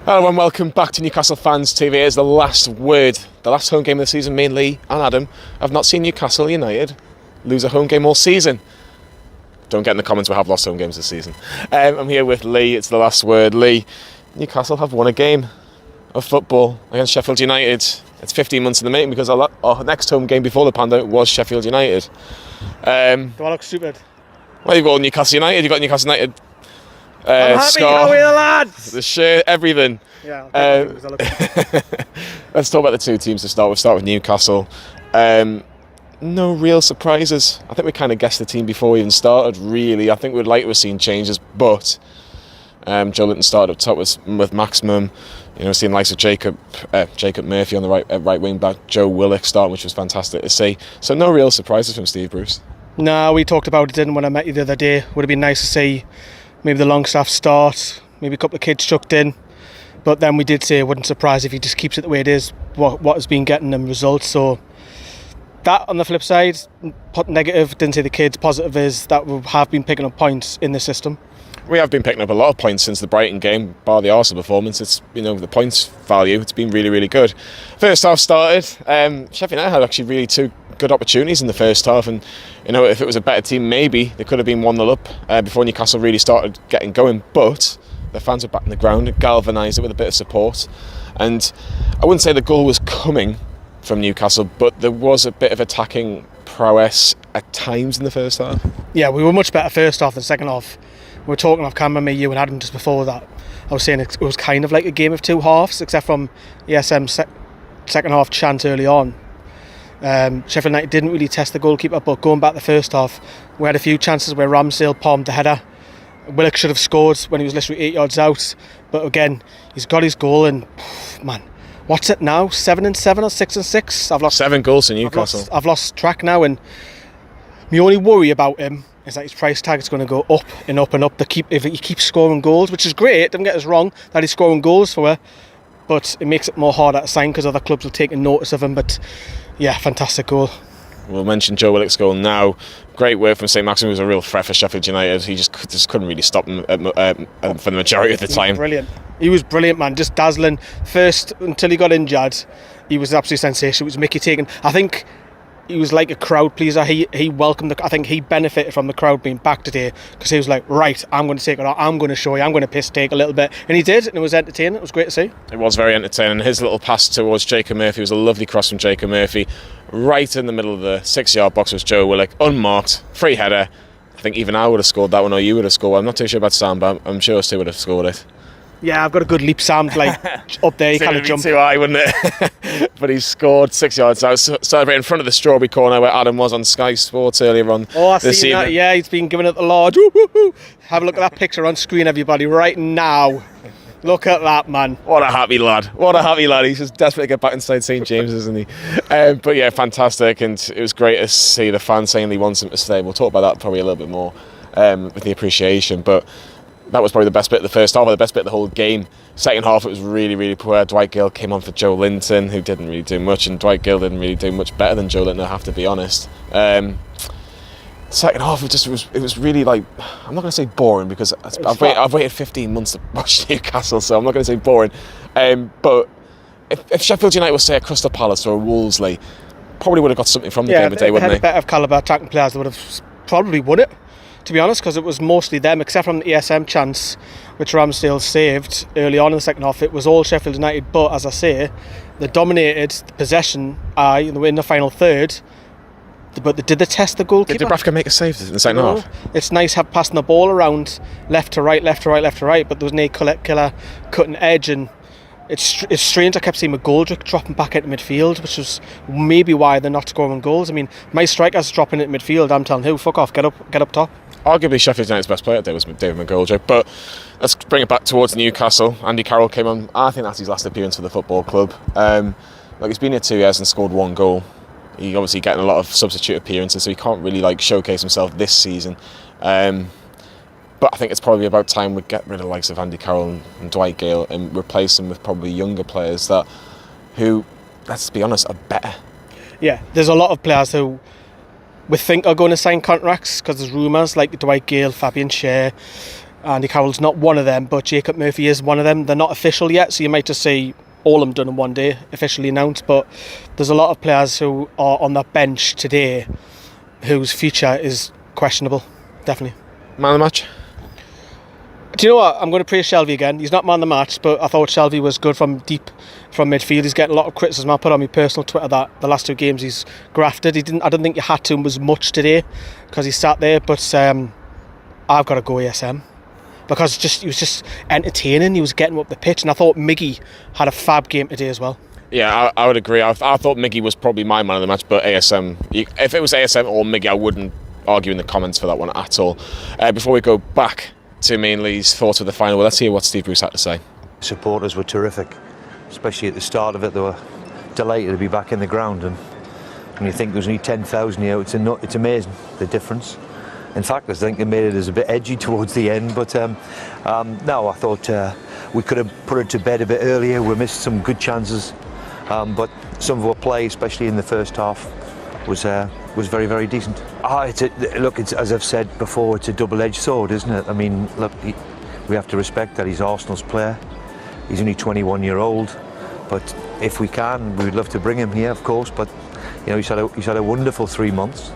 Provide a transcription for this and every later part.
Hello and welcome back to Newcastle Fans TV. Here's the last word, the last home game of the season. Me and Lee and Adam have not seen Newcastle United lose a home game all season. Don't get in the comments, we have lost home games this season. I'm here with Lee, it's the last word. Lee, Newcastle have won a game of football against Sheffield United. It's 15 months in the making because our next home game before the pandemic was Sheffield United. Do I look stupid? Well, you've got Newcastle United, you've got Newcastle United I'm happy, score, how are you, lads? the shirt, everything. Yeah, Let's talk about the two teams to start with. Start with Newcastle. No real surprises. I think we kind of guessed the team before we even started, really. I think we'd like to have seen changes, but Joe Linton started up top with Maximum. You know, seeing the likes of Jacob Murphy on the right wing back, Joe Willock starting, which was fantastic to see. So no real surprises from Steve Bruce. No, we talked about it, didn't we, when I met you the other day. Would have been nice to see maybe the Longstaff start, maybe a couple of kids chucked in. But then we did say it wouldn't surprise if he just keeps it the way it is, what has been getting them results. So that, on the flip side, negative, didn't say the kids. Positive is that we have been picking up points in the system. We have been picking up a lot of points since the Brighton game, bar the Arsenal performance. It's, you know, the points value, it's been really, really good. First half started, Sheffield United had actually really two good opportunities in the first half, and you know, if it was a better team, maybe they could have been 1-0 up before Newcastle really started getting going. But the fans were back in the ground, galvanised it with a bit of support, and I wouldn't say the goal was coming from Newcastle, but there was a bit of attacking prowess at times in the first half. Yeah, we were much better first half than second half. We were talking off camera, me, you and Adam, just before that. I was saying it was kind of like a game of two halves, except from ESM's second half chance early on. Sheffield United didn't really test the goalkeeper, but going back the first half, we had a few chances where Ramsdale palmed the header. Willock should have scored when he was literally 8 yards out, but again, he's got his goal, and man, what's it now? 7-7 or 6-6? I've lost 7 goals to Newcastle. I've lost track now, and my only worry about him is that his price tag is going to go up and up and up. If he keeps scoring goals, which is great, don't get us wrong, that he's scoring goals for her, but it makes it more harder to sign because other clubs will take notice of him. But yeah, fantastic goal. We'll mention Joe Willock's goal now. Great work from saint-maximin, who was a real threat for Sheffield United. He just couldn't really stop him for the majority of the time. He was brilliant, man. Just dazzling. First, until he got injured, he was absolutely sensational. It was Mickey taking. I think he was like a crowd pleaser. He welcomed I think he benefited from the crowd being back today, because he was like, right, I'm going to take it out. I'm going to show you. I'm going to piss take a little bit, and he did, and it was entertaining. It was great to see. It was very entertaining. His little pass towards Jacob Murphy was a lovely cross from Jacob Murphy. Right in the middle of the 6-yard box was Joe Willock, unmarked, free header. I think even I would have scored that one, or you would have scored one. I'm not too sure about Sam, but I'm sure Stu would have scored it. Yeah, I've got a good leap, Sam, like up there, you kind of jump. Too high, wouldn't it? But he scored 6 yards out, celebrating in front of the strawberry corner where Adam was on Sky Sports earlier on. Oh, I see that. Yeah, he's been giving it the large. Have a look at that picture on screen, everybody, right now. Look at that, man. What a happy lad. What a happy lad. He's just desperate to get back inside St James, isn't he? But yeah, fantastic. And it was great to see the fans saying they want him to stay. We'll talk about that probably a little bit more with the appreciation. But that was probably the best bit of the first half, or the best bit of the whole game. Second half, it was really, really poor. Dwight Gill came on for Joe Linton, who didn't really do much. And Dwight Gill didn't really do much better than Joe Linton, I have to be honest. Second half, it was really, like, I'm not going to say boring, because I've waited 15 months to watch Newcastle, so I'm not going to say boring. But if Sheffield United was, say, a Crystal Palace or a Wolseley, probably would have got something from the game today, wouldn't they? If they had a better calibre attacking players, they would have probably won it, to be honest, because it was mostly them, except from the ESM chance, which Ramsdale saved early on in the second half. It was all Sheffield United, but as I say, they dominated the possession in the final third. But did they test the goalkeeper? Did Dubravka make a save in the second half? It's nice passing the ball around left to right, but there was no killer cutting edge, and it's strange. I kept seeing McGoldrick dropping back into midfield, which was maybe why they're not scoring goals. I mean, my strikers dropping into midfield, I'm telling you, fuck off, get up top. Arguably Sheffield United's best player today was David McGoldrick, but let's bring it back towards Newcastle. Andy Carroll came on, I think that's his last appearance for the football club. He's been here 2 years and scored 1 goal. He's obviously getting a lot of substitute appearances, so he can't really showcase himself this season. But I think it's probably about time we get rid of the likes of Andy Carroll and Dwight Gill and replace them with probably younger players who, let's be honest, are better. Yeah, there's a lot of players who we think are going to sign contracts, because there's rumours like Dwight Gill, Fabian Schär, Andy Carroll's not one of them, but Jacob Murphy is one of them. They're not official yet, so you might just see all of them done in one day, officially announced. But there's a lot of players who are on that bench today whose future is questionable, definitely. Man of the match? Do you know what? I'm going to praise Shelvey again. He's not man of the match, but I thought Shelvey was good from midfield. He's getting a lot of criticism. I put on my personal Twitter that the last 2 games he's grafted. I don't think you had to as much today because he sat there. But I've got to go ESM because he was just entertaining. He was getting up the pitch, and I thought Miggy had a fab game today as well. Yeah, I would agree. I thought Miggy was probably my man of the match, but ASM. If it was ASM or Miggy, I wouldn't argue in the comments for that one at all. Before we go back to Mainley's thoughts of the final, let's hear what Steve Bruce had to say. Supporters were terrific, especially at the start of it. They were delighted to be back in the ground, and when you think there's only 10,000 here, it's amazing the difference. In fact, I think they made it as a bit edgy towards the end, but no, I thought we could have put it to bed a bit earlier. We missed some good chances, but some of our play, especially in the first half, was very, very decent. It's as I've said before, it's a double-edged sword, isn't it? I mean, look, we have to respect that he's Arsenal's player. He's only 21-year-old, but if we can, we'd love to bring him here, of course. But you know, he's had a wonderful 3 months.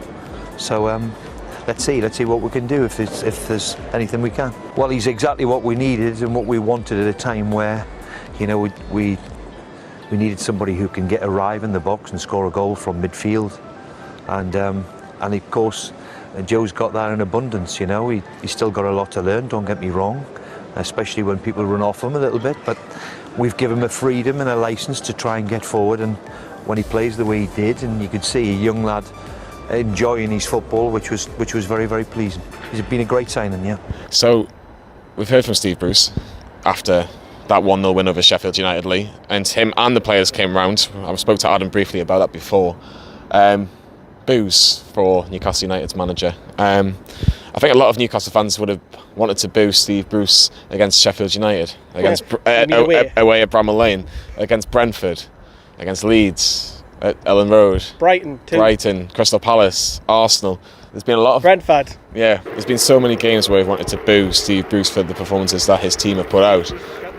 So let's see what we can do if there's anything we can. Well, he's exactly what we needed and what we wanted at a time where, you know, we needed somebody who can arrive in the box and score a goal from midfield. And of course, Joe's got that in abundance. You know, he's still got a lot to learn. Don't get me wrong, especially when people run off him a little bit. But we've given him a freedom and a license to try and get forward. And when he plays the way he did, and you could see a young lad enjoying his football, which was very, very pleasing. He's been a great signing, yeah. So we've heard from Steve Bruce after that 1-0 win over Sheffield United, Lee, and him and the players came round. I spoke to Adam briefly about that before. Boos for Newcastle United's manager. I think a lot of Newcastle fans would have wanted to boo Steve Bruce against Sheffield United, against away at Bramall Lane, against Brentford, against Leeds, at Ellen Road, Brighton, Crystal Palace, Arsenal. There's been a lot of Brentford. Yeah, there's been so many games where we've wanted to boo Steve Bruce for the performances that his team have put out.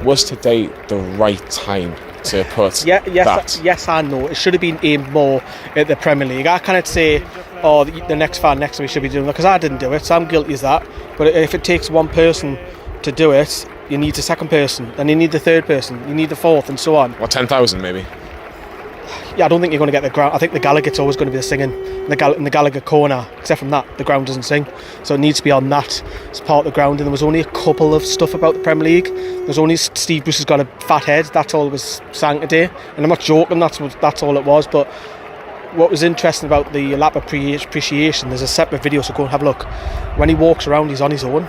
Was today the right time to put Yes and no. It should have been aimed more at the Premier League. I can't say, the next fan next to me should be doing that, because I didn't do it, so I'm guilty as that. But if it takes one person to do it, you need a second person, then you need the third person, you need the fourth, and so on. What, 10,000 maybe? Yeah, I don't think you're going to get the ground. I think the Gallagher's always going to be the singing in the Gallagher corner. Except from that, the ground doesn't sing, so it needs to be on that as part of the ground. And there was only a couple of stuff about the Premier League. There's only Steve Bruce has got a fat head. That's all was sang today, and I'm not joking. That's all it was. But what was interesting about the lap of appreciation, there's a separate video, so go and have a look. When he walks around, he's on his own,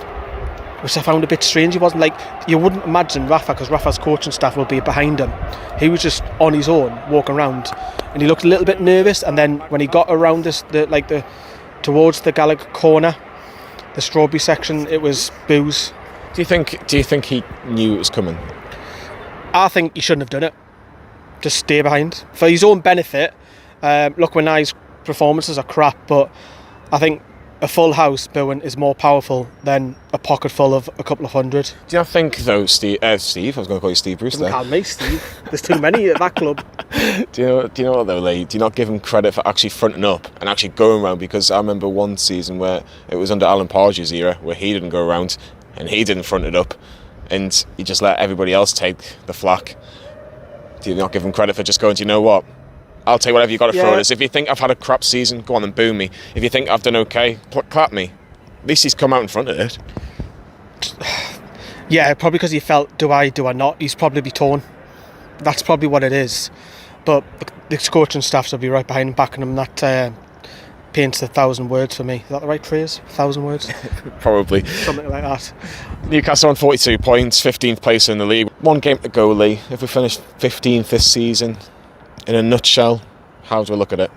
which I found a bit strange. He wasn't like, you wouldn't imagine Rafa, because Rafa's coaching staff will be behind him. He was just on his own, walking around, and he looked a little bit nervous. And then when he got around towards the Gallagher corner, the strawberry section, it was boos. Do you think he knew it was coming? I think he shouldn't have done it. Just stay behind for his own benefit. Look, when his performances are crap, but I think a full house booing is more powerful than a pocket full of a couple of hundred. Do you not think, though, Steve, I was going to call you Steve Bruce there. Don't call me Steve. There's too many at that club. Do you know what, though, Lee? Do you not give him credit for actually fronting up and actually going around? Because I remember one season where it was under Alan Pardew's era, where he didn't go around and he didn't front it up, and he just let everybody else take the flak. Do you not give him credit for just going, do you know what? I'll take whatever you got to throw at us. If you think I've had a crap season, go on and boo me. If you think I've done okay, clap me. At least he's come out in front of it. Yeah, probably because he felt, do I not? He's probably be torn. That's probably what it is. But the coaching staff will be right behind him, backing him. That paints 1,000 words for me. Is that the right phrase? 1,000 words? Probably. Something like that. Newcastle on 42 points, 15th place in the league. One game to go, Lee. If we finish 15th this season, in a nutshell, how do we look at it?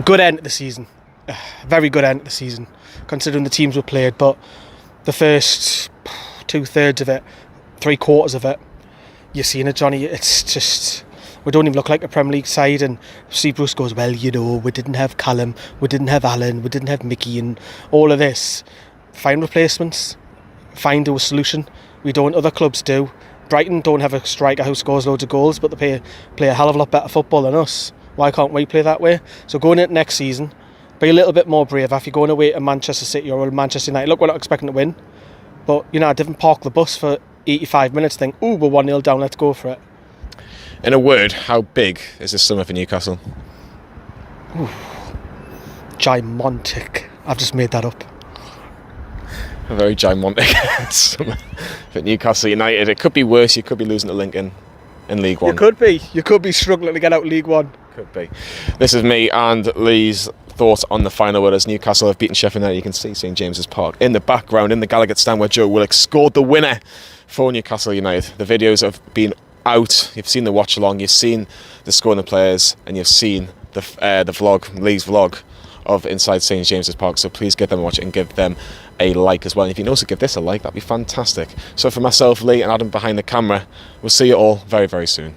Good end of the season. Very good end of the season, considering the teams were played. But the first 2/3 of it, 3/4 of it, you've seen it, Johnny. It's just, we don't even look like a Premier League side. And Steve Bruce goes, well, you know, we didn't have Callum, we didn't have Alan, we didn't have Mickey, and all of this. find replacements, find a solution. We don't, other clubs do. Brighton don't have a striker who scores loads of goals, but they play a hell of a lot better football than us. Why can't we play that way? So going into next season, be a little bit more brave. If you're going away to Manchester City or Manchester United, look, we're not expecting to win, but I didn't park the bus for 85 minutes, think, ooh, we're 1-0 down, let's go for it. In a word, how big is this summer for Newcastle? Ooh, gigantic. I've just made that up. A very gigantic summer for Newcastle United. It could be worse. You could be losing to Lincoln in League One. You could be struggling to get out of League One. Could be. This is me and Lee's thoughts on the final word as Newcastle have beaten Sheffield United. You can see St James's Park in the background in the Gallagher stand where Joe Willock scored the winner for Newcastle United. The videos have been out. You've seen the watch along. You've seen the score and the players, and you've seen the vlog, Lee's vlog of inside St James's Park. So please give them a watch and give them a like as well. And if you can also give this a like, that'd be fantastic. So for myself, Lee, and Adam behind the camera, we'll see you all very, very soon.